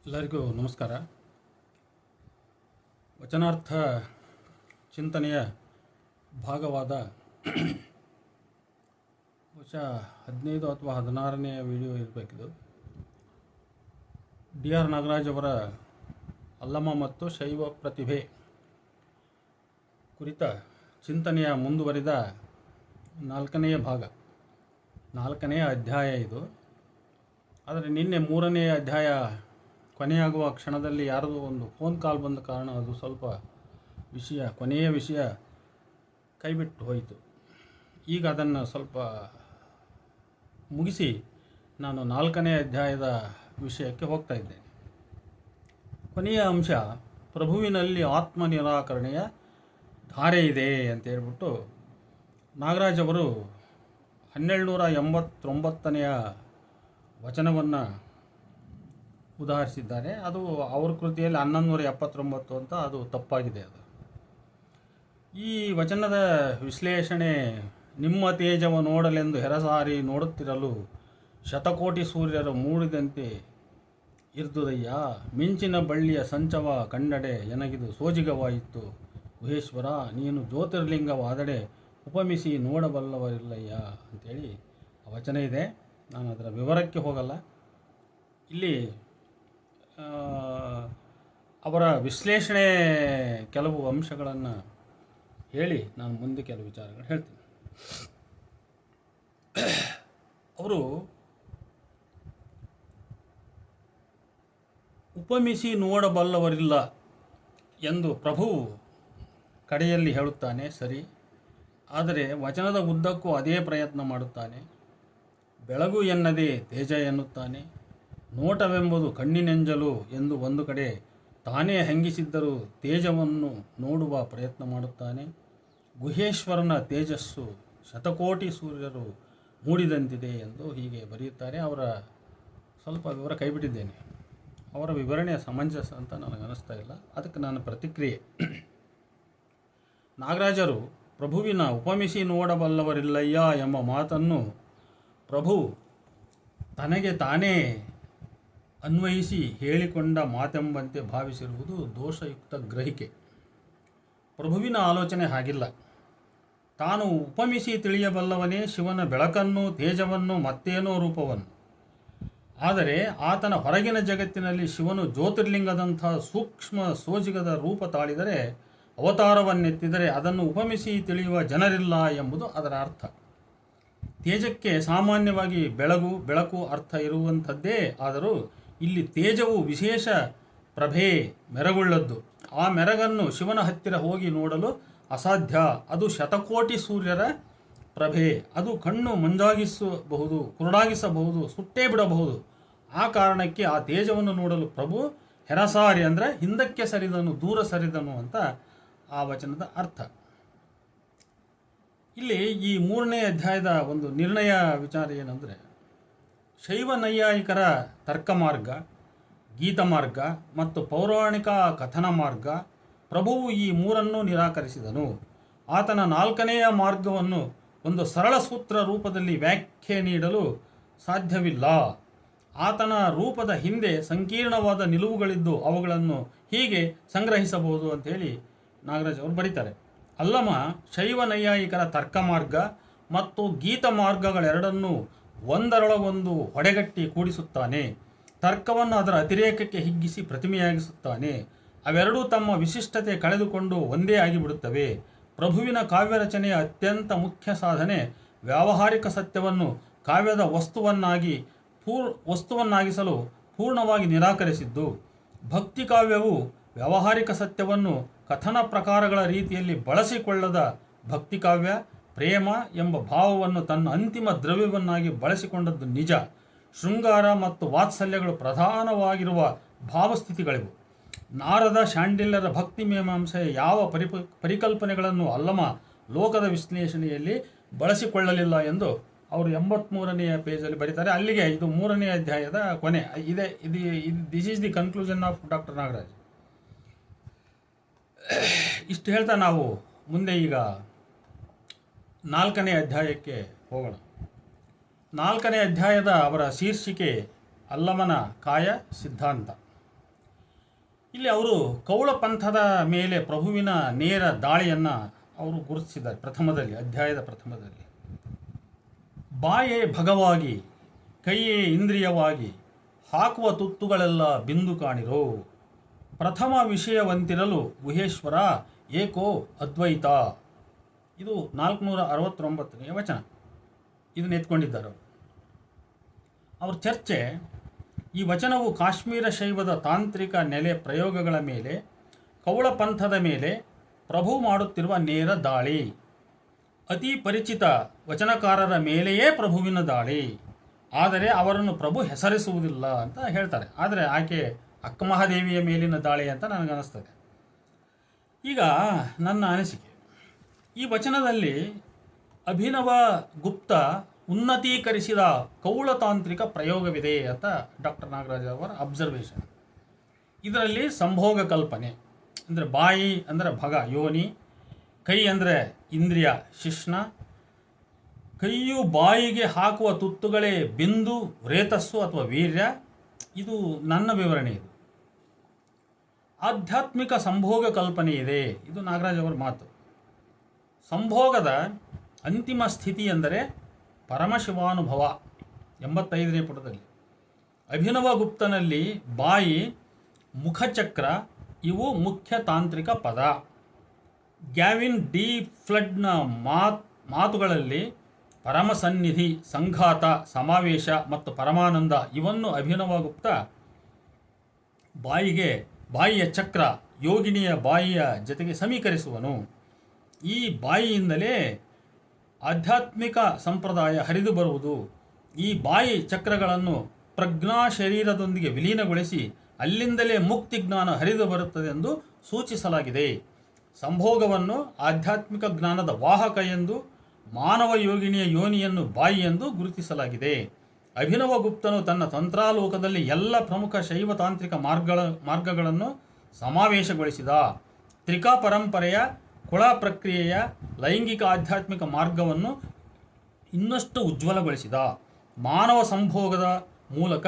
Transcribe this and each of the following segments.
ಎಲ್ಲರಿಗೂ ನಮಸ್ಕಾರ. ವಚನಾರ್ಥ ಚಿಂತನೆಯ ಭಾಗವಾದ ಬಹುಶಃ 15 ಅಥವಾ 16ನೇ ವಿಡಿಯೋ ಇರಬೇಕಿದು. ಡಿ.ಆರ್. ನಾಗರಾಜ್ ಅವರ ಅಲ್ಲಮ ಮತ್ತು ಶೈವ ಪ್ರತಿಭೆ ಕುರಿತ ಚಿಂತನೆಯ ಮುಂದುವರಿದ 4ನೇ ಭಾಗ, 4ನೇ ಅಧ್ಯಾಯ ಇದು. ಆದರೆ ನಿನ್ನೆ 3ನೇ ಅಧ್ಯಾಯ ಕೊನೆಯಾಗುವ ಕ್ಷಣದಲ್ಲಿ ಯಾರದೋ ಒಂದು ಫೋನ್ ಕಾಲ್ ಬಂದ ಕಾರಣ ಅದು ಸ್ವಲ್ಪ ಕೊನೆಯ ವಿಷಯ ಕೈಬಿಟ್ಟು ಹೋಯಿತು. ಈಗ ಅದನ್ನು ಸ್ವಲ್ಪ ಮುಗಿಸಿ ನಾನು 4ನೇ ಅಧ್ಯಾಯದ ವಿಷಯಕ್ಕೆ ಹೋಗ್ತಾ ಇದ್ದೇನೆ. ಕೊನೆಯ ಅಂಶ ಪ್ರಭುವಿನಲ್ಲಿ ಆತ್ಮ ನಿರಾಕರಣೆಯ ಧಾರೆ ಇದೆ ಅಂತ ಹೇಳ್ಬಿಟ್ಟು ನಾಗರಾಜ್ ಅವರು 1289ನೇ ವಚನವನ್ನು ಉದಾಹರಿಸಿದ್ದಾರೆ. ಅದು ಅವ್ರ ಕೃತಿಯಲ್ಲಿ 1179 ಅಂತ, ಅದು ತಪ್ಪಾಗಿದೆ. ಅದು ಈ ವಚನದ ವಿಶ್ಲೇಷಣೆ: ನಿಮ್ಮ ತೇಜವ ನೋಡಲೆಂದು ಹೆರಸಾರಿ ನೋಡುತ್ತಿರಲು ಶತಕೋಟಿ ಸೂರ್ಯರು ಮೂಡಿದಂತೆ ಇರ್ದುದಯ್ಯ. ಮಿಂಚಿನ ಬಳ್ಳಿಯ ಸಂಚವ ಕಂಡಡೆ ಎನಗಿದು ಸೋಜಿಗವಾಯಿತು ಗುಹೇಶ್ವರ. ನೀನು ಜ್ಯೋತಿರ್ಲಿಂಗವಾದಡೆ ಉಪಮಿಸಿ ನೋಡಬಲ್ಲವರಿಲ್ಲಯ್ಯ ಅಂಥೇಳಿ ಆ ವಚನ ಇದೆ. ನಾನು ಅದರ ವಿವರಕ್ಕೆ ಹೋಗಲ್ಲ. ಇಲ್ಲಿ ಅವರ ವಿಶ್ಲೇಷಣೆ ಕೆಲವು ಅಂಶಗಳನ್ನು ಹೇಳಿ ನಾನು ಮುಂದೆ ಕೆಲವು ವಿಚಾರಗಳು ಹೇಳ್ತೀನಿ. ಅವರು ಉಪಮಿಸಿ ನೋಡಬಲ್ಲವರಿಲ್ಲ ಎಂದು ಪ್ರಭು ಕಡೆಯಲ್ಲಿ ಹೇಳುತ್ತಾನೆ, ಸರಿ. ಆದರೆ ವಚನದ ಉದ್ದಕ್ಕೂ ಅದೇ ಪ್ರಯತ್ನ ಮಾಡುತ್ತಾನೆ. ಬೆಳಗು ಎನ್ನದೇ ತೇಜ ಎನ್ನುತ್ತಾನೆ. ನೋಟವೆಂಬುದು ಕಣ್ಣಿನೆಂಜಲು ಎಂದು ಒಂದು ಕಡೆ ತಾನೇ ಹಂಗಿಸಿದ್ದರೂ ತೇಜವನ್ನು ನೋಡುವ ಪ್ರಯತ್ನ ಮಾಡುತ್ತಾನೆ. ಗುಹೇಶ್ವರನ ತೇಜಸ್ಸು ಶತಕೋಟಿ ಸೂರ್ಯರು ಮೂಡಿದಂತಿದೆ ಎಂದು ಹೀಗೆ ಬರೆಯುತ್ತಾರೆ. ಅವರ ಸ್ವಲ್ಪ ವಿವರ ಕೈಬಿಟ್ಟಿದ್ದೇನೆ. ಅವರ ವಿವರಣೆ ಸಮಂಜಸ ಅಂತ ನನಗನ್ನಿಸ್ತಾ ಇಲ್ಲ. ಅದಕ್ಕೆ ನಾನು ಪ್ರತಿಕ್ರಿಯೆ: ನಾಗರಾಜರು ಪ್ರಭುವಿನ ಉಪಮಿಸಿ ನೋಡಬಲ್ಲವರಿಲ್ಲಯ್ಯ ಎಂಬ ಮಾತನ್ನು ಪ್ರಭು ತನಗೆ ತಾನೇ ಅನ್ವಯಿಸಿ ಹೇಳಿಕೊಂಡ ಮಾತೆಂಬಂತೆ ಭಾವಿಸಿರುವುದು ದೋಷಯುಕ್ತ ಗ್ರಹಿಕೆ. ಪ್ರಭುವಿನ ಆಲೋಚನೆ ಹಾಗಿಲ್ಲ. ತಾನು ಉಪಮಿಸಿ ತಿಳಿಯಬಲ್ಲವನೇ ಶಿವನ ಬೆಳಕನ್ನು, ತೇಜವನ್ನು, ಮತ್ತೇನೋ ರೂಪವನ್ನು. ಆದರೆ ಆತನ ಹೊರಗಿನ ಜಗತ್ತಿನಲ್ಲಿ ಶಿವನು ಜ್ಯೋತಿರ್ಲಿಂಗದಂಥ ಸೂಕ್ಷ್ಮ ಸೋಜಿಗದ ರೂಪ ತಾಳಿದರೆ, ಅವತಾರವನ್ನೆತ್ತಿದರೆ ಅದನ್ನು ಉಪಮಿಸಿ ತಿಳಿಯುವ ಜನರಿಲ್ಲ ಎಂಬುದು ಅದರ ಅರ್ಥ. ತೇಜಕ್ಕೆ ಸಾಮಾನ್ಯವಾಗಿ ಬೆಳಕು ಅರ್ಥ ಇರುವಂಥದ್ದೇ. ಆದರೂ ಇಲ್ಲಿ ತೇಜವು ವಿಶೇಷ ಪ್ರಭೆ, ಮೆರಗುಳ್ಳದ್ದು. ಆ ಮೆರಗನ್ನು ಶಿವನ ಹತ್ತಿರ ಹೋಗಿ ನೋಡಲು ಅಸಾಧ್ಯ. ಅದು ಶತಕೋಟಿ ಸೂರ್ಯರ ಪ್ರಭೆ. ಅದು ಕಣ್ಣು ಮಂಜಾಗಿಸಬಹುದು, ಕುರುಡಾಗಿಸಬಹುದು, ಸುಟ್ಟೇ ಬಿಡಬಹುದು. ಆ ಕಾರಣಕ್ಕೆ ಆ ತೇಜವನ್ನು ನೋಡಲು ಪ್ರಭು ಹೆರಸಾರಿ ಅಂದರೆ ಹಿಂದಕ್ಕೆ ಸರಿದನು, ದೂರ ಸರಿದನು ಅಂತ ಆ ವಚನದ ಅರ್ಥ. ಇಲ್ಲಿ ಈ 3ನೇ ಅಧ್ಯಾಯದ ಒಂದು ನಿರ್ಣಯ ವಿಚಾರ ಏನಂದರೆ, ಶೈವ ನೈಯಾಯಿಕರ ತರ್ಕ ಮಾರ್ಗ, ಗೀತ ಮಾರ್ಗ ಮತ್ತು ಪೌರಾಣಿಕ ಕಥನ ಮಾರ್ಗ. ಪ್ರಭುವು ಈ 3ನ್ನೂ ನಿರಾಕರಿಸಿದನು. ಆತನ 4ನೆಯ ಮಾರ್ಗವನ್ನು ಒಂದು ಸರಳ ಸೂತ್ರ ರೂಪದಲ್ಲಿ ವ್ಯಾಖ್ಯೆ ನೀಡಲು ಸಾಧ್ಯವಿಲ್ಲ. ಆತನ ರೂಪದ ಹಿಂದೆ ಸಂಕೀರ್ಣವಾದ ನಿಲುವುಗಳಿದ್ದು ಅವುಗಳನ್ನು ಹೀಗೆ ಸಂಗ್ರಹಿಸಬಹುದು ಅಂಥೇಳಿ ನಾಗರಾಜ್ ಅವರು ಬರೀತಾರೆ. ಅಲ್ಲಮ ಶೈವ ನೈಯಾಯಿಕರ ತರ್ಕ ಮಾರ್ಗ ಮತ್ತು ಗೀತ ಮಾರ್ಗಗಳೆರಡನ್ನೂ ಒಂದರೊಳಗೊಂದು ಹೊಡೆಗಟ್ಟಿ ಕೂಡಿಸುತ್ತಾನೆ. ತರ್ಕವನ್ನು ಅದರ ಅತಿರೇಕಕ್ಕೆ ಹಿಗ್ಗಿಸಿ ಪ್ರತಿಮೆಯಾಗಿಸುತ್ತಾನೆ. ಅವೆರಡೂ ತಮ್ಮ ವಿಶಿಷ್ಟತೆ ಕಳೆದುಕೊಂಡು ಒಂದೇ ಆಗಿಬಿಡುತ್ತವೆ. ಪ್ರಭುವಿನ ಕಾವ್ಯ ರಚನೆಯ ಅತ್ಯಂತ ಮುಖ್ಯ ಸಾಧನೆ ವ್ಯಾವಹಾರಿಕ ಸತ್ಯವನ್ನು ಕಾವ್ಯದ ವಸ್ತುವನ್ನಾಗಿಸಲು ಪೂರ್ಣವಾಗಿ ನಿರಾಕರಿಸಿದ್ದು. ಭಕ್ತಿ ಕಾವ್ಯವು ವ್ಯಾವಹಾರಿಕ ಸತ್ಯವನ್ನು ಕಥನ ಪ್ರಕಾರಗಳ ರೀತಿಯಲ್ಲಿ ಬಳಸಿಕೊಳ್ಳದ ಭಕ್ತಿ ಕಾವ್ಯ ಪ್ರೇಮ ಎಂಬ ಭಾವವನ್ನು ತನ್ನ ಅಂತಿಮ ದ್ರವ್ಯವನ್ನಾಗಿ ಬಳಸಿಕೊಂಡದ್ದು ನಿಜ. ಶೃಂಗಾರ ಮತ್ತು ವಾತ್ಸಲ್ಯಗಳು ಪ್ರಧಾನವಾಗಿರುವ ಭಾವಸ್ಥಿತಿಗಳಿವು. ನಾರದ ಶಾಂಡಿಲ್ಯರ ಭಕ್ತಿ ಮೀಮಾಂಸೆಯ ಯಾವ ಪರಿಕಲ್ಪನೆಗಳನ್ನು ಅಲ್ಲಮ ಲೋಕದ ವಿಶ್ಲೇಷಣೆಯಲ್ಲಿ ಬಳಸಿಕೊಳ್ಳಲಿಲ್ಲ ಎಂದು ಅವರು 83ನೇ ಪೇಜಲ್ಲಿ ಬರೀತಾರೆ. ಅಲ್ಲಿಗೆ ಇದು 3ನೇ ಅಧ್ಯಾಯದ ಕೊನೆ ಇದೆ. This is the conclusion of doctor Nagaraj. ಇಷ್ಟು ಹೇಳ್ತಾ ನಾವು ಮುಂದೆ ಈಗ 4ನೇ ಅಧ್ಯಾಯಕ್ಕೆ ಹೋಗೋಣ. 4ನೇ ಅಧ್ಯಾಯದ ಅವರ ಶೀರ್ಷಿಕೆ ಅಲ್ಲಮನ ಕಾಯ ಸಿದ್ಧಾಂತ. ಇಲ್ಲಿ ಅವರು ಕೌಳ ಪಂಥದ ಮೇಲೆ ಪ್ರಭುವಿನ ನೇರ ದಾಳಿಯನ್ನು ಅವರು ಗುರುತಿಸಿದ್ದಾರೆ. ಅಧ್ಯಾಯದ ಪ್ರಥಮದಲ್ಲಿ ಬಾಯೇ ಭಗವಾಗಿ, ಕೈಯೇ ಇಂದ್ರಿಯವಾಗಿ, ಹಾಕುವ ತುತ್ತುಗಳೆಲ್ಲ ಬಿಂದು ಕಾಣಿರೋ, ಪ್ರಥಮ ವಿಷಯವಂತಿರಲು ಗುಹೇಶ್ವರ ಏಕೋ ಅದ್ವೈತ. ಇದು 469ನೇ ವಚನ. ಇದನ್ನು ಎತ್ಕೊಂಡಿದ್ದಾರೆ ಅವ್ರ ಚರ್ಚೆ. ಈ ವಚನವು ಕಾಶ್ಮೀರ ಶೈವದ ತಾಂತ್ರಿಕ ನೆಲೆ ಪ್ರಯೋಗಗಳ ಮೇಲೆ, ಕೌಳ ಪಂಥದ ಮೇಲೆ ಪ್ರಭು ಮಾಡುತ್ತಿರುವ ನೇರ ದಾಳಿ. ಅತಿ ಪರಿಚಿತ ವಚನಕಾರರ ಮೇಲೆಯೇ ಪ್ರಭುವಿನ ದಾಳಿ, ಆದರೆ ಅವರನ್ನು ಪ್ರಭು ಹೆಸರಿಸುವುದಿಲ್ಲ ಅಂತ ಹೇಳ್ತಾರೆ. ಆದರೆ ಆಕೆ ಅಕ್ಕಮಹಾದೇವಿಯ ಮೇಲಿನ ದಾಳಿ ಅಂತ ನನಗನ್ನಿಸ್ತದೆ. ಈಗ ನನ್ನ ಅನಿಸಿಕೆ, ಈ ವಚನದಲ್ಲಿ ಅಭಿನವ ಗುಪ್ತ ಉನ್ನತೀಕರಿಸಿದ ಕೌಳತಾಂತ್ರಿಕ ಪ್ರಯೋಗವಿದೆ ಅಂತ ಡಾಕ್ಟರ್ ನಾಗರಾಜ್ ಅವರ ಅಬ್ಸರ್ವೇಷನ್. ಇದರಲ್ಲಿ ಸಂಭೋಗ ಕಲ್ಪನೆ ಅಂದರೆ ಬಾಯಿ ಅಂದರೆ ಭಗ ಯೋನಿ, ಕೈ ಅಂದರೆ ಇಂದ್ರಿಯ ಶಿಷ್ಣ, ಕೈಯು ಬಾಯಿಗೆ ಹಾಕುವ ತುತ್ತುಗಳೇ ಬಿಂದು ರೇತಸ್ಸು ಅಥವಾ ವೀರ್ಯ. ಇದು ನನ್ನ ವಿವರಣೆ. ಇದು ಆಧ್ಯಾತ್ಮಿಕ ಸಂಭೋಗ ಕಲ್ಪನೆ ಇದೆ. ಇದು ನಾಗರಾಜ್ ಅವರ ಮಾತು. ಸಂಭೋಗದ ಅಂತಿಮ ಸ್ಥಿತಿ ಎಂದರೆ ಪರಮಶಿವಾನುಭವ. 85ನೇ ಪುಟದಲ್ಲಿ ಅಭಿನವ ಗುಪ್ತನಲ್ಲಿ ಬಾಯಿ, ಮುಖಚಕ್ರ ಇವು ಮುಖ್ಯ ತಾಂತ್ರಿಕ ಪದ. ಗ್ಯಾವಿನ್ ಡಿ ಫ್ಲಡ್ನ ಮಾತುಗಳಲ್ಲಿ ಪರಮಸನ್ನಿಧಿ, ಸಂಘಾತ, ಸಮಾವೇಶ ಮತ್ತು ಪರಮಾನಂದ ಇವನ್ನು ಅಭಿನವ ಗುಪ್ತ ಬಾಯಿಯ ಚಕ್ರ, ಯೋಗಿನಿಯ ಬಾಯಿಯ ಜೊತೆಗೆ ಸಮೀಕರಿಸುವನು. ಈ ಬಾಯಿಯಿಂದಲೇ ಆಧ್ಯಾತ್ಮಿಕ ಸಂಪ್ರದಾಯ ಹರಿದು ಬರುವುದು. ಈ ಬಾಯಿ ಚಕ್ರಗಳನ್ನು ಪ್ರಜ್ಞಾ ಶರೀರದೊಂದಿಗೆ ವಿಲೀನಗೊಳಿಸಿ ಅಲ್ಲಿಂದಲೇ ಮುಕ್ತಿ ಜ್ಞಾನ ಹರಿದು ಬರುತ್ತದೆ ಎಂದು ಸೂಚಿಸಲಾಗಿದೆ. ಸಂಭೋಗವನ್ನು ಆಧ್ಯಾತ್ಮಿಕ ಜ್ಞಾನದ ವಾಹಕ ಎಂದು, ಮಾನವ ಯೋಗಿನಿಯ ಯೋನಿಯನ್ನು ಬಾಯಿ ಎಂದು ಗುರುತಿಸಲಾಗಿದೆ. ಅಭಿನವ ಗುಪ್ತನು ತನ್ನ ತಂತ್ರಾಲೋಕದಲ್ಲಿ ಎಲ್ಲ ಪ್ರಮುಖ ಶೈವ ತಾಂತ್ರಿಕ ಮಾರ್ಗಗಳನ್ನು ಸಮಾವೇಶಗೊಳಿಸಿದ. ತ್ರಿಕಾ ಪರಂಪರೆಯ ಕುಳ ಪ್ರಕ್ರಿಯೆಯ ಲೈಂಗಿಕ ಆಧ್ಯಾತ್ಮಿಕ ಮಾರ್ಗವನ್ನು ಇನ್ನಷ್ಟು ಉಜ್ವಲಗೊಳಿಸಿದ. ಮಾನವ ಸಂಭೋಗದ ಮೂಲಕ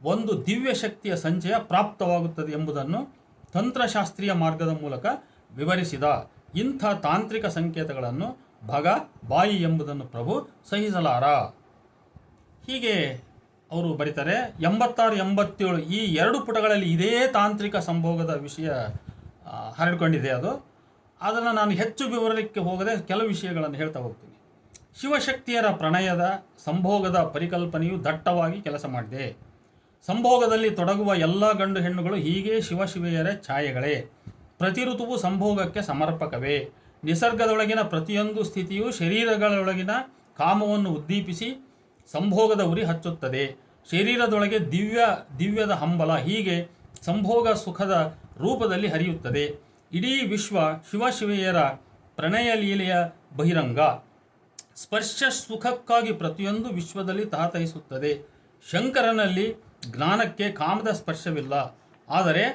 ಒಂದು ದಿವ್ಯ ಶಕ್ತಿಯ ಸಂಚಯ ಪ್ರಾಪ್ತವಾಗುತ್ತದೆ ಎಂಬುದನ್ನು ತಂತ್ರಶಾಸ್ತ್ರೀಯ ಮಾರ್ಗದ ಮೂಲಕ ವಿವರಿಸಿದ. ಇಂಥ ತಾಂತ್ರಿಕ ಸಂಕೇತಗಳನ್ನು ಭಗ, ಬಾಯಿ ಎಂಬುದನ್ನು ಪ್ರಭು ಸಹಿಸಲಾರ. ಹೀಗೆ ಅವರು ಬರೀತಾರೆ. 86, 87 ಈ 2 ಪುಟಗಳಲ್ಲಿ ಇದೇ ತಾಂತ್ರಿಕ ಸಂಭೋಗದ ವಿಷಯ ಹರಡಿಕೊಂಡಿದೆ. ಅದನ್ನು ನಾನು ಹೆಚ್ಚು ವಿವರಕ್ಕೆ ಹೋಗದೆ ಕೆಲವು ವಿಷಯಗಳನ್ನು ಹೇಳ್ತಾ ಹೋಗ್ತೀನಿ. ಶಿವಶಕ್ತಿಯರ ಪ್ರಣಯದ ಸಂಭೋಗದ ಪರಿಕಲ್ಪನೆಯು ದಟ್ಟವಾಗಿ ಕೆಲಸ ಮಾಡಿದೆ. ಸಂಭೋಗದಲ್ಲಿ ತೊಡಗುವ ಎಲ್ಲ ಗಂಡು ಹೆಣ್ಣುಗಳು ಹೀಗೆ ಶಿವಶಿವೆಯರ ಛಾಯೆಗಳೇ. ಪ್ರತಿ ಋತುವು ಸಂಭೋಗಕ್ಕೆ ಸಮರ್ಪಕವೇ. ನಿಸರ್ಗದೊಳಗಿನ ಪ್ರತಿಯೊಂದು ಸ್ಥಿತಿಯು ಶರೀರಗಳೊಳಗಿನ ಕಾಮವನ್ನು ಉದ್ದೀಪಿಸಿ ಸಂಭೋಗದ ಉರಿ ಹಚ್ಚುತ್ತದೆ. ಶರೀರದೊಳಗೆ ದಿವ್ಯದ ಹಂಬಲ ಹೀಗೆ ಸಂಭೋಗ ಸುಖದ ರೂಪದಲ್ಲಿ ಹರಿಯುತ್ತದೆ. ಇಡೀ ವಿಶ್ವ ಶಿವಶಿವೆಯರ ಪ್ರಣಯ ಲೀಲೆಯ ಬಹಿರಂಗ. ಸ್ಪರ್ಶ ಸುಖಕ್ಕಾಗಿ ಪ್ರತಿಯೊಂದು ವಿಶ್ವದಲ್ಲಿ ತಹತಹಿಸುತ್ತದೆ. ಶಂಕರನಲ್ಲಿ ಜ್ಞಾನಕ್ಕೆ ಕಾಮದ ಸ್ಪರ್ಶವಿಲ್ಲ. ಆದರೆ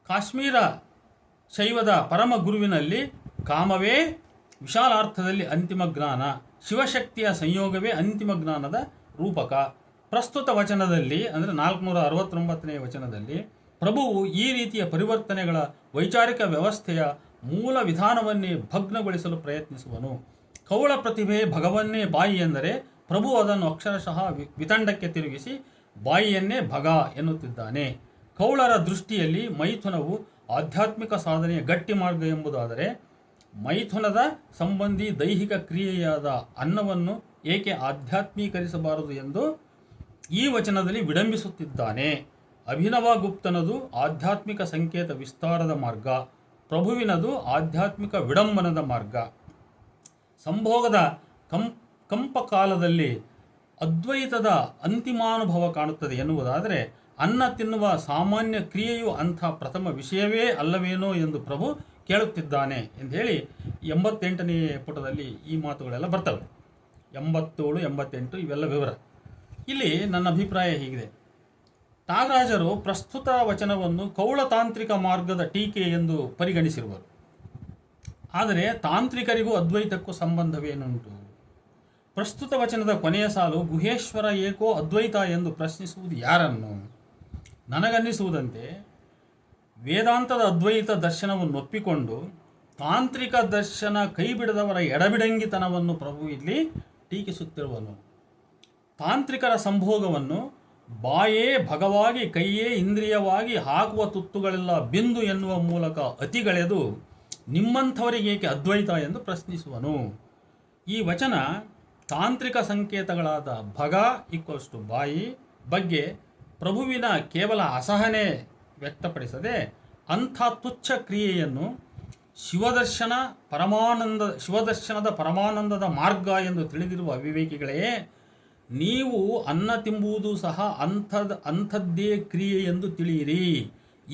ಕಾಶ್ಮೀರ ಶೈವದ ಪರಮ ಗುರುವಿನಲ್ಲಿ ಕಾಮವೇ ವಿಶಾಲಾರ್ಥದಲ್ಲಿ ಅಂತಿಮ ಜ್ಞಾನ. ಶಿವಶಕ್ತಿಯ ಸಂಯೋಗವೇ ಅಂತಿಮ ಜ್ಞಾನದ ರೂಪಕ. ಪ್ರಸ್ತುತ ವಚನದಲ್ಲಿ ಅಂದರೆ 469ನೇ ವಚನದಲ್ಲಿ ಪ್ರಭುವು ಈ ರೀತಿಯ ಪರಿವರ್ತನೆಗಳ ವೈಚಾರಿಕ ವ್ಯವಸ್ಥೆಯ ಮೂಲ ವಿಧಾನವನ್ನೇ ಭಗ್ನಗೊಳಿಸಲು ಪ್ರಯತ್ನಿಸುವನು. ಕೌಳ ಪ್ರತಿಭೆ ಭಗವನ್ನೇ ಬಾಯಿ ಎಂದರೆ ಪ್ರಭು ಅದನ್ನು ಅಕ್ಷರಶಃ ವಿತಂಡಕ್ಕೆ ತಿರುಗಿಸಿ ಬಾಯಿಯನ್ನೇ ಭಗ ಎನ್ನುತ್ತಿದ್ದಾನೆ. ಕೌಳರ ದೃಷ್ಟಿಯಲ್ಲಿ ಮೈಥುನವು ಆಧ್ಯಾತ್ಮಿಕ ಸಾಧನೆಯ ಗಟ್ಟಿ ಮಾರ್ಗ ಎಂಬುದಾದರೆ, ಮೈಥುನದ ಸಂಬಂಧಿ ದೈಹಿಕ ಕ್ರಿಯೆಯಾದ ಅನ್ನವನ್ನು ಏಕೆ ಆಧ್ಯಾತ್ಮೀಕರಿಸಬಾರದು ಎಂದು ಈ ವಚನದಲ್ಲಿ ವಿಡಂಬಿಸುತ್ತಿದ್ದಾನೆ. ಅಭಿನವ ಗುಪ್ತನದು ಆಧ್ಯಾತ್ಮಿಕ ಸಂಕೇತ ವಿಸ್ತಾರದ ಮಾರ್ಗ, ಪ್ರಭುವಿನದು ಆಧ್ಯಾತ್ಮಿಕ ವಿಡಂಬನದ ಮಾರ್ಗ. ಸಂಭೋಗದ ಕಂಪಕಾಲದಲ್ಲಿ ಅದ್ವೈತದ ಅಂತಿಮಾನುಭವ ಕಾಣುತ್ತದೆ ಎನ್ನುವುದಾದರೆ, ಅನ್ನ ತಿನ್ನುವ ಸಾಮಾನ್ಯ ಕ್ರಿಯೆಯು ಅಂಥ ಪ್ರಥಮ ವಿಷಯವೇ ಅಲ್ಲವೇನೋ ಎಂದು ಪ್ರಭು ಕೇಳುತ್ತಿದ್ದಾನೆ ಎಂದು ಹೇಳಿ 88ನೇ ಪುಟದಲ್ಲಿ ಈ ಮಾತುಗಳೆಲ್ಲ ಬರ್ತವೆ. 87, 88 ಇವೆಲ್ಲ ವಿವರ. ಇಲ್ಲಿ ನನ್ನ ಅಭಿಪ್ರಾಯ ಹೀಗಿದೆ. ನಾಗರಾಜರು ಪ್ರಸ್ತುತ ವಚನವನ್ನು ಕೌಳತಾಂತ್ರಿಕ ಮಾರ್ಗದ ಟೀಕೆ ಎಂದು ಪರಿಗಣಿಸಿರುವರು. ಆದರೆ ತಾಂತ್ರಿಕರಿಗೂ ಅದ್ವೈತಕ್ಕೂ ಸಂಬಂಧವೇನುಂಟು? ಪ್ರಸ್ತುತ ವಚನದ ಕೊನೆಯ ಸಾಲು ಗುಹೇಶ್ವರ ಏಕೋ ಅದ್ವೈತ ಎಂದು ಪ್ರಶ್ನಿಸುವುದು ಯಾರನ್ನು? ನನಗನ್ನಿಸುವುದಂತೆ ವೇದಾಂತದ ಅದ್ವೈತ ದರ್ಶನವನ್ನು ಒಪ್ಪಿಕೊಂಡು ತಾಂತ್ರಿಕ ದರ್ಶನ ಕೈಬಿಡದವರ ಎಡಬಿಡಂಗಿತನವನ್ನು ಪ್ರಭು ಇಲ್ಲಿ ಟೀಕಿಸುತ್ತಿರುವನು. ತಾಂತ್ರಿಕರ ಸಂಭೋಗವನ್ನು ಬಾಯೇ ಭಗವಾಗಿ ಕೈಯೇ ಇಂದ್ರಿಯವಾಗಿ ಹಾಕುವ ತುತ್ತುಗಳೆಲ್ಲ ಬಿಂದು ಎನ್ನುವ ಮೂಲಕ ಅತಿಗಳೆದು ನಿಮ್ಮಂಥವರಿಗೇಕೆ ಅದ್ವೈತ ಎಂದು ಪ್ರಶ್ನಿಸುವನು. ಈ ವಚನ ತಾಂತ್ರಿಕ ಸಂಕೇತಗಳಾದ ಭಗ ಈಕ್ವಲ್ಸ್ ಟು ಬಾಯಿ ಬಗ್ಗೆ ಪ್ರಭುವಿನ ಕೇವಲ ಅಸಹನೆ ವ್ಯಕ್ತಪಡಿಸದೆ ಅಂಥ ತುಚ್ಛ ಕ್ರಿಯೆಯನ್ನು ಶಿವದರ್ಶನದ ಪರಮಾನಂದದ ಮಾರ್ಗ ಎಂದು ತಿಳಿದಿರುವ ಅವಿವೇಕಿಗಳೇ, ನೀವು ಅನ್ನ ತಿಂಬುವುದು ಸಹ ಅಂಥದ್ದೇ ಕ್ರಿಯೆ ಎಂದು ತಿಳಿಯಿರಿ.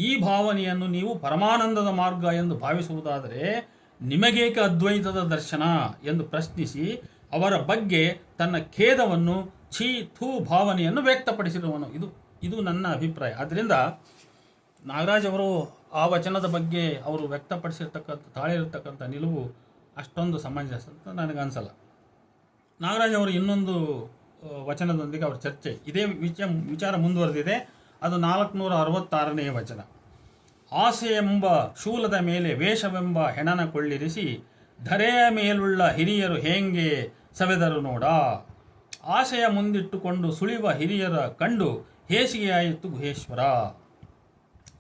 ಈ ಭಾವನೆಯನ್ನು ನೀವು ಪರಮಾನಂದದ ಮಾರ್ಗ ಎಂದು ಭಾವಿಸುವುದಾದರೆ ನಿಮಗೇಕೆ ಅದ್ವೈತದ ದರ್ಶನ ಎಂದು ಪ್ರಶ್ನಿಸಿ ಅವರ ಬಗ್ಗೆ ತನ್ನ ಖೇದವನ್ನು ಛೀ ಥೂ ಭಾವನೆಯನ್ನು ವ್ಯಕ್ತಪಡಿಸಿರುವನು. ಇದು ನನ್ನ ಅಭಿಪ್ರಾಯ. ಆದ್ದರಿಂದ ನಾಗರಾಜ್ ಅವರು ಆ ವಚನದ ಬಗ್ಗೆ ಅವರು ವ್ಯಕ್ತಪಡಿಸಿರ್ತಕ್ಕಂಥ ತಾಳಿರತಕ್ಕಂಥ ನಿಲುವು ಅಷ್ಟೊಂದು ಸಮಂಜಸ ಅಂತ ನನಗನ್ಸಲ್ಲ. ನಾಗರಾಜ್ ಅವರು ಇನ್ನೊಂದು ವಚನದೊಂದಿಗೆ ಅವರ ಚರ್ಚೆ ಇದೇ ವಿಚಾರ ಮುಂದುವರೆದಿದೆ. ಅದು 466ನೇ ವಚನ. ಆಸೆ ಎಂಬ ಶೂಲದ ಮೇಲೆ ವೇಷವೆಂಬ ಹೆಣನ ಕೊಳ್ಳಿರಿಸಿ ಧರೆಯ ಮೇಲುಳ್ಳ ಹಿರಿಯರು ಹೇಗೆ ಸವೆದರು ನೋಡ. ಆಸೆಯ ಮುಂದಿಟ್ಟುಕೊಂಡು ಸುಳಿವ ಹಿರಿಯರ ಕಂಡು ಹೇಸಿಗೆಯಾಯಿತು ಗುಹೇಶ್ವರ.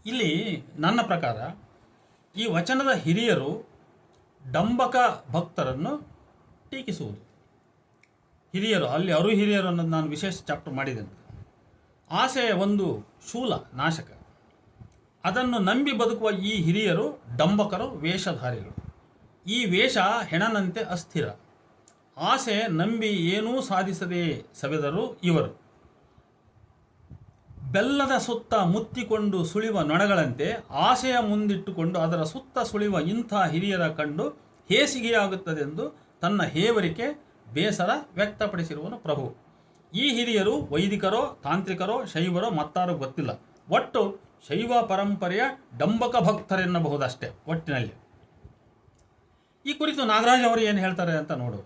ಇಲ್ಲಿ ನನ್ನ ಪ್ರಕಾರ ಈ ವಚನದ ಹಿರಿಯರು ಡಂಬಕ ಭಕ್ತರನ್ನು ಟೀಕಿಸುವುದು. ಹಿರಿಯರು ಅಲ್ಲಿ ಅರು ಹಿರಿಯರು ಅನ್ನೋದು ನಾನು ವಿಶೇಷ ಚಾಪ್ಟರ್ ಮಾಡಿದ್ದೇನೆ. ಆಸೆ ಒಂದು ಶೂಲ ನಾಶಕ, ಅದನ್ನು ನಂಬಿ ಬದುಕುವ ಈ ಹಿರಿಯರು ಡಂಬಕರು, ವೇಷಧಾರಿಗಳು. ಈ ವೇಷ ಹೆಣನಂತೆ ಅಸ್ಥಿರ. ಆಸೆ ನಂಬಿ ಏನೂ ಸಾಧಿಸದೆ ಸವೆದರು ಇವರು. ಬೆಲ್ಲದ ಸುತ್ತ ಮುತ್ತಿಕೊಂಡು ಸುಳಿವ ನೊಣಗಳಂತೆ ಆಸೆಯ ಮುಂದಿಟ್ಟುಕೊಂಡು ಅದರ ಸುತ್ತ ಸುಳಿವ ಇಂಥ ಹಿರಿಯರ ಕಂಡು ಹೇಸಿಗೆಯಾಗುತ್ತದೆಂದು ತನ್ನ ಹೇವರಿಕೆ ಬೇಸರ ವ್ಯಕ್ತಪಡಿಸಿರುವನು ಪ್ರಭು. ಈ ಹಿರಿಯರು ವೈದಿಕರೋ ತಾಂತ್ರಿಕರೋ ಶೈವರೋ ಮತ್ತಾರೋ ಗೊತ್ತಿಲ್ಲ. ಒಟ್ಟು ಶೈವ ಪರಂಪರೆಯ ಡಂಬಕ ಭಕ್ತರೆನ್ನಬಹುದಷ್ಟೇ ಒಟ್ಟಿನಲ್ಲಿ. ಈ ಕುರಿತು ನಾಗರಾಜ್ ಅವರು ಏನು ಹೇಳ್ತಾರೆ ಅಂತ ನೋಡುವ.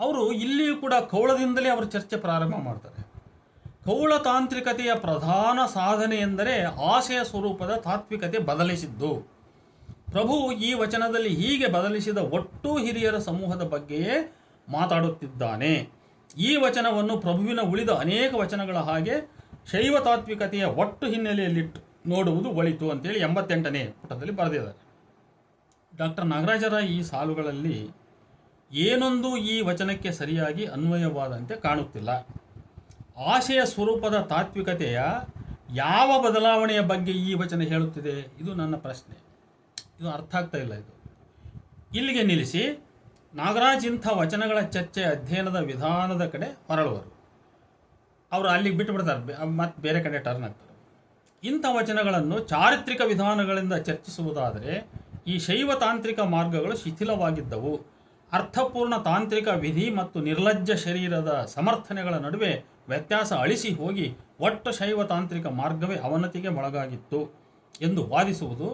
ಅವರು ಇಲ್ಲಿಯೂ ಕೂಡ ಕೌಳದಿಂದಲೇ ಅವರು ಚರ್ಚೆ ಪ್ರಾರಂಭ ಮಾಡ್ತಾರೆ. ಕೌಳ ತಾಂತ್ರಿಕತೆಯ ಪ್ರಧಾನ ಸಾಧನೆ ಎಂದರೆ ಆಸೆಯ ಸ್ವರೂಪದ ತಾತ್ವಿಕತೆ ಬದಲಿಸಿದ್ದು. ಪ್ರಭು ಈ ವಚನದಲ್ಲಿ ಹೀಗೆ ಬದಲಿಸಿದ ಒಟ್ಟು ಹಿರಿಯರ ಸಮೂಹದ ಬಗ್ಗೆಯೇ ಮಾತಾಡುತ್ತಿದ್ದಾನೆ. ಈ ವಚನವನ್ನು ಪ್ರಭುವಿನ ಉಳಿದ ಅನೇಕ ವಚನಗಳ ಹಾಗೆ ಶೈವ ತಾತ್ವಿಕತೆಯ ಒಟ್ಟು ಹಿನ್ನೆಲೆಯಲ್ಲಿಟ್ಟು ನೋಡುವುದು ಒಳಿತು ಅಂತೇಳಿ 88ನೇ ಪುಟದಲ್ಲಿ ಬರೆದಿದ್ದಾರೆ. ಡಾಕ್ಟರ್ ನಾಗರಾಜರ ಈ ಸಾಲುಗಳಲ್ಲಿ ಏನೊಂದು ಈ ವಚನಕ್ಕೆ ಸರಿಯಾಗಿ ಅನ್ವಯವಾದಂತೆ ಕಾಣುತ್ತಿಲ್ಲ. ಆಶೆಯ ಸ್ವರೂಪದ ತಾತ್ವಿಕತೆಯ ಯಾವ ಬದಲಾವಣೆಯ ಬಗ್ಗೆ ಈ ವಚನ ಹೇಳುತ್ತಿದೆ? ಇದು ನನ್ನ ಪ್ರಶ್ನೆ. ಇದು ಅರ್ಥ ಆಗ್ತಾ ಇಲ್ಲ. ಇಲ್ಲಿಗೆ ನಿಲ್ಲಿಸಿ ನಾಗರಾಜ್ ಇಂಥ ವಚನಗಳ ಚರ್ಚೆ ಅಧ್ಯಯನದ ವಿಧಾನದ ಕಡೆ ಹೊರಳುವರು. ಅವರು ಅಲ್ಲಿಗೆ ಬಿಟ್ಟು ಬಿಡ್ತಾರೆ, ಮತ್ತು ಬೇರೆ ಕಡೆ ಟರ್ನ್ ಆಗ್ತಾರೆ. ಇಂಥ ವಚನಗಳನ್ನು ಚಾರಿತ್ರಿಕ ವಿಧಾನಗಳಿಂದ ಚರ್ಚಿಸುವುದಾದರೆ ಈ ಶೈವ ತಾಂತ್ರಿಕ ಮಾರ್ಗಗಳು ಶಿಥಿಲವಾಗಿದ್ದವು. ಅರ್ಥಪೂರ್ಣ ತಾಂತ್ರಿಕ ವಿಧಿ ಮತ್ತು ನಿರ್ಲಜ್ಜ ಶರೀರದ ಸಮರ್ಥನೆಗಳ ನಡುವೆ ವ್ಯತ್ಯಾಸ ಅಳಿಸಿ ಹೋಗಿ ಒಟ್ಟು ಶೈವ ತಾಂತ್ರಿಕ ಮಾರ್ಗವೇ ಅವನತಿಗೆ ಒಳಗಾಗಿತ್ತು ಎಂದು ವಾದಿಸುವುದು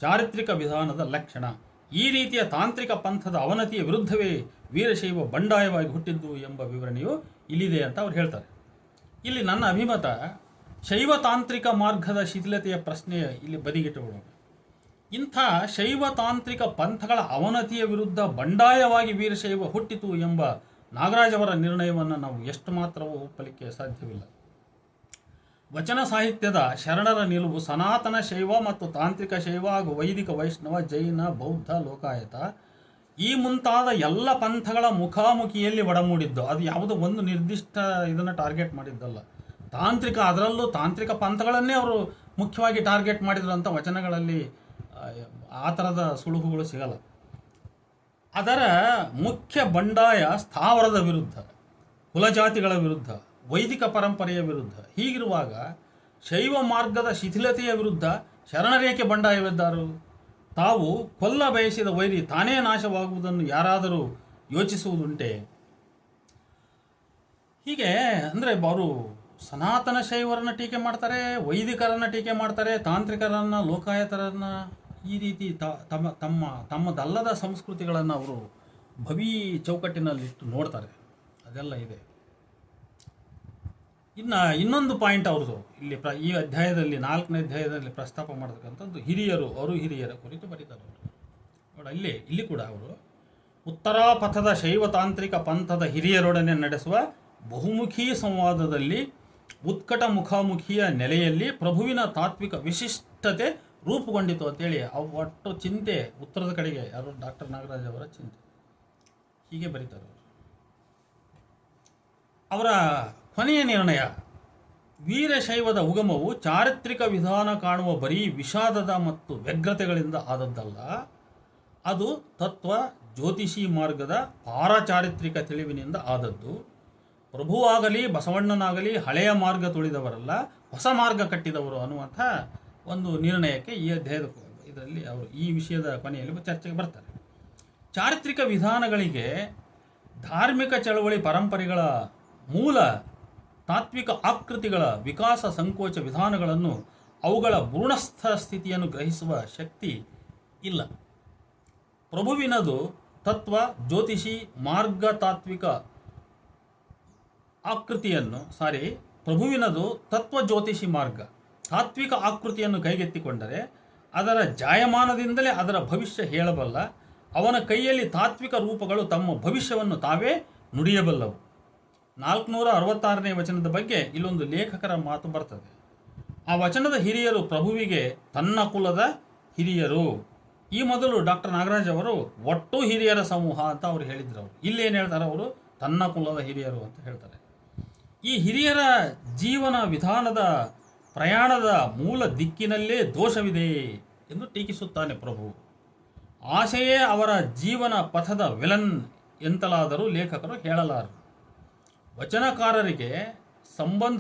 ಚಾರಿತ್ರಿಕ ವಿಧಾನದ ಲಕ್ಷಣ. ಈ ರೀತಿಯ ತಾಂತ್ರಿಕ ಪಂಥದ ಅವನತಿಯ ವಿರುದ್ಧವೇ ವೀರಶೈವ ಬಂಡಾಯವಾಗಿ ಹುಟ್ಟಿದ್ದು ಎಂಬ ವಿವರಣೆಯು ಇಲ್ಲಿದೆ ಅಂತ ಅವ್ರು ಹೇಳ್ತಾರೆ. ಇಲ್ಲಿ ನನ್ನ ಅಭಿಮತ, ಶೈವ ತಾಂತ್ರಿಕ ಮಾರ್ಗದ ಶಿಥಿಲತೆಯ ಪ್ರಶ್ನೆ ಇಲ್ಲಿ ಬದಿಗಿಟ್ಟುಬಿಡೋಣ. ಇಂಥ ಶೈವ ತಾಂತ್ರಿಕ ಪಂಥಗಳ ಅವನತಿಯ ವಿರುದ್ಧ ಬಂಡಾಯವಾಗಿ ವೀರಶೈವ ಹುಟ್ಟಿತು ಎಂಬ ನಾಗರಾಜ್ ಅವರ ನಿರ್ಣಯವನ್ನು ನಾವು ಎಷ್ಟು ಮಾತ್ರವೂ ಒಪ್ಪಲಿಕ್ಕೆ ಸಾಧ್ಯವಿಲ್ಲ. ವಚನ ಸಾಹಿತ್ಯದ ಶರಣರ ನಿಲುವು ಸನಾತನ ಶೈವ ಮತ್ತು ತಾಂತ್ರಿಕ ಶೈವ ಹಾಗೂ ವೈದಿಕ ವೈಷ್ಣವ, ಜೈನ, ಬೌದ್ಧ, ಲೋಕಾಯತ ಈ ಮುಂತಾದ ಎಲ್ಲ ಪಂಥಗಳ ಮುಖಾಮುಖಿಯಲ್ಲಿ ಒಡಮೂಡಿದ್ದು. ಅದು ಯಾವುದೋ ಒಂದು ನಿರ್ದಿಷ್ಟ ಇದನ್ನು ಟಾರ್ಗೆಟ್ ಮಾಡಿದ್ದಲ್ಲ. ತಾಂತ್ರಿಕ, ಅದರಲ್ಲೂ ತಾಂತ್ರಿಕ ಪಂಥಗಳನ್ನೇ ಅವರು ಮುಖ್ಯವಾಗಿ ಟಾರ್ಗೆಟ್ ಮಾಡಿದ್ರಂಥ ವಚನಗಳಲ್ಲಿ ಆ ಥರದ ಸುಳುಹುಗಳು ಸಿಗಲ್ಲ. ಅದರ ಮುಖ್ಯ ಬಂಡಾಯ ಸ್ಥಾವರದ ವಿರುದ್ಧ, ಕುಲಜಾತಿಗಳ ವಿರುದ್ಧ, ವೈದಿಕ ಪರಂಪರೆಯ ವಿರುದ್ಧ. ಹೀಗಿರುವಾಗ ಶೈವ ಮಾರ್ಗದ ಶಿಥಿಲತೆಯ ವಿರುದ್ಧ ಶರಣರೇಕೆ ಬಂಡಾಯವಿದ್ದಾರು? ತಾವು ಕೊಲ್ಲ ಬಯಸಿದ ವೈರಿ ತಾನೇ ನಾಶವಾಗುವುದನ್ನು ಯಾರಾದರೂ ಯೋಚಿಸುವುದುಂಟೆ? ಹೀಗೆ ಅಂದರೆ ಅವರು ಸನಾತನ ಶೈವರನ್ನು ಟೀಕೆ ಮಾಡ್ತಾರೆ, ವೈದಿಕರನ್ನು ಟೀಕೆ ಮಾಡ್ತಾರೆ, ತಾಂತ್ರಿಕರನ್ನು, ಲೋಕಾಯತರನ್ನು, ಈ ರೀತಿ ತಮ್ಮದಲ್ಲದ ಸಂಸ್ಕೃತಿಗಳನ್ನು ಅವರು ಭವಿ ಚೌಕಟ್ಟಿನಲ್ಲಿಟ್ಟು ನೋಡ್ತಾರೆ. ಅದೆಲ್ಲ ಇದೆ. ಇನ್ನು ಇನ್ನೊಂದು ಪಾಯಿಂಟ್ ಅವ್ರದ್ದು ಇಲ್ಲಿ ಈ ಅಧ್ಯಾಯದಲ್ಲಿ 4ನೇ ಅಧ್ಯಾಯದಲ್ಲಿ ಪ್ರಸ್ತಾಪ ಮಾಡತಕ್ಕಂಥದ್ದು ಹಿರಿಯರು, ಅವರು ಹಿರಿಯರ ಕುರಿತು ಬರೀತಾರೆ ಅವರು. ನೋಡಿ ಇಲ್ಲಿ ಕೂಡ ಅವರು ಉತ್ತರಾಪಥದ ಶೈವ ತಾಂತ್ರಿಕ ಪಂಥದ ಹಿರಿಯರೊಡನೆ ನಡೆಸುವ ಬಹುಮುಖಿ ಸಂವಾದದಲ್ಲಿ ಉತ್ಕಟ ಮುಖಾಮುಖಿಯ ನೆಲೆಯಲ್ಲಿ ಪ್ರಭುವಿನ ತಾತ್ವಿಕ ವಿಶಿಷ್ಟತೆ ರೂಪುಗೊಂಡಿತು ಅಂತೇಳಿ ಒಟ್ಟು ಚಿಂತೆ ಉತ್ತರದ ಕಡೆಗೆ ಯಾರು ಡಾಕ್ಟರ್ ನಾಗರಾಜ್ ಅವರ ಚಿಂತೆ ಹೀಗೆ ಬರೀತಾರೆ ಅವರು. ಅವರ ಕೊನೆಯ ನಿರ್ಣಯ, ವೀರಶೈವದ ಉಗಮವು ಚಾರಿತ್ರಿಕ ವಿಧಾನ ಕಾಣುವ ಬರೀ ವಿಷಾದದ ಮತ್ತು ವ್ಯಗ್ರತೆಗಳಿಂದ ಆದದ್ದಲ್ಲ, ಅದು ತತ್ವ ಜ್ಯೋತಿಷಿ ಮಾರ್ಗದ ಪಾರಚಾರಿತ್ರಿಕ ತಿಳಿವಿನಿಂದ ಆದದ್ದು. ಪ್ರಭುವಾಗಲಿ ಬಸವಣ್ಣನಾಗಲಿ ಹಳೆಯ ಮಾರ್ಗ ತುಳಿದವರಲ್ಲ, ಹೊಸ ಮಾರ್ಗ ಕಟ್ಟಿದವರು ಅನ್ನುವಂಥ ಒಂದು ನಿರ್ಣಯಕ್ಕೆ ಈ ಅಧ್ಯಾಯದ ಇದರಲ್ಲಿ ಅವರು ಈ ವಿಷಯದ ಕೊನೆಯಲ್ಲಿ ಚರ್ಚೆಗೆ ಬರ್ತಾರೆ. ಚಾರಿತ್ರಿಕ ವಿಧಾನಗಳಿಗೆ ಧಾರ್ಮಿಕ ಚಳವಳಿ ಪರಂಪರೆಗಳ ಮೂಲ ತಾತ್ವಿಕ ಆಕೃತಿಗಳ ವಿಕಾಸ ಸಂಕೋಚ ವಿಧಾನಗಳನ್ನು ಅವುಗಳ ಭ್ರೂಣಸ್ಥ ಸ್ಥಿತಿಯನ್ನು ಗ್ರಹಿಸುವ ಶಕ್ತಿ ಇಲ್ಲ. ಪ್ರಭುವಿನದು ತತ್ವ ಜ್ಯೋತಿಷಿ ಮಾರ್ಗ ತಾತ್ವಿಕ ಆಕೃತಿಯನ್ನು ಪ್ರಭುವಿನದು ತತ್ವ ಜ್ಯೋತಿಷಿ ಮಾರ್ಗ ತಾತ್ವಿಕ ಆಕೃತಿಯನ್ನು ಕೈಗೆತ್ತಿಕೊಂಡರೆ ಅದರ ಜಾಯಮಾನದಿಂದಲೇ ಅದರ ಭವಿಷ್ಯ ಹೇಳಬಲ್ಲ. ಅವನ ಕೈಯಲ್ಲಿ ತಾತ್ವಿಕ ರೂಪಗಳು ತಮ್ಮ ಭವಿಷ್ಯವನ್ನು ತಾವೇ ನುಡಿಯಬಲ್ಲವು. 466ನೇ ವಚನದ ಬಗ್ಗೆ ಇಲ್ಲೊಂದು ಲೇಖಕರ ಮಾತು ಬರ್ತದೆ. ಆ ವಚನದ ಹಿರಿಯರು ಪ್ರಭುವಿಗೆ ತನ್ನ ಕುಲದ ಹಿರಿಯರು. ಈ ಮೊದಲು ಡಾಕ್ಟರ್ ನಾಗರಾಜ್ ಅವರು ಒಟ್ಟು ಹಿರಿಯರ ಸಮೂಹ ಅಂತ ಅವರು ಹೇಳಿದ್ರು. ಅವರು ಇಲ್ಲೇನು ಹೇಳ್ತಾರೆ, ಅವರು ತನ್ನ ಕುಲದ ಹಿರಿಯರು ಅಂತ ಹೇಳ್ತಾರೆ. ಈ ಹಿರಿಯರ ಜೀವನ ವಿಧಾನದ ಪ್ರಯಾಣದ ಮೂಲ ದಿಕ್ಕಿನಲ್ಲೇ ದೋಷವಿದೆ ಎಂದು ಟೀಕಿಸುತ್ತಾನೆ ಪ್ರಭು. ಆಸೆಯೇ ಅವರ ಜೀವನ ಪಥದ ವಿಲನ್ ಎಂತಲಾದರೂ ಲೇಖಕರು ಹೇಳಲಾರರು. ವಚನಕಾರರಿಗೆ ಸಂಬಂಧ